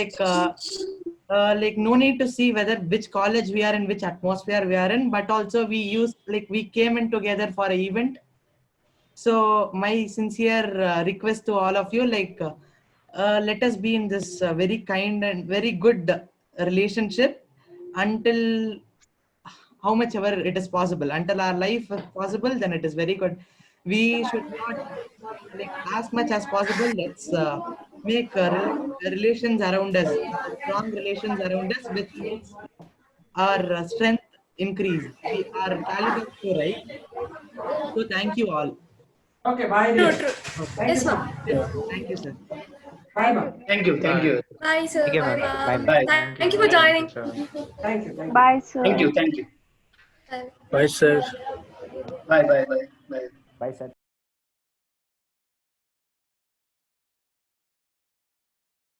no need to see whether which college we are in, which atmosphere we are in, but also we came in together for an event. So my sincere request to all of you, let us be in this very kind and very good relationship until how much ever it is possible. Until our life is possible, then it is very good. We should not, as much as possible, let's make relations around us, strong relations around us, which makes our strength increase. Our caliber so right. So thank you all. Okay, bye. True, Dear. true. Thank Yes, you. ma'am. Thank you, sir. Bye, ma'am. Thank you. Thank you. Bye, sir. Thank you, Bye, ma'am. ma'am. Bye. Thank you for joining. Thank you. Thank you. Bye, sir. Thank you. Thank you. Bye. Bye, sir. Bye. Bye. Bye. Bye. Bye, sir.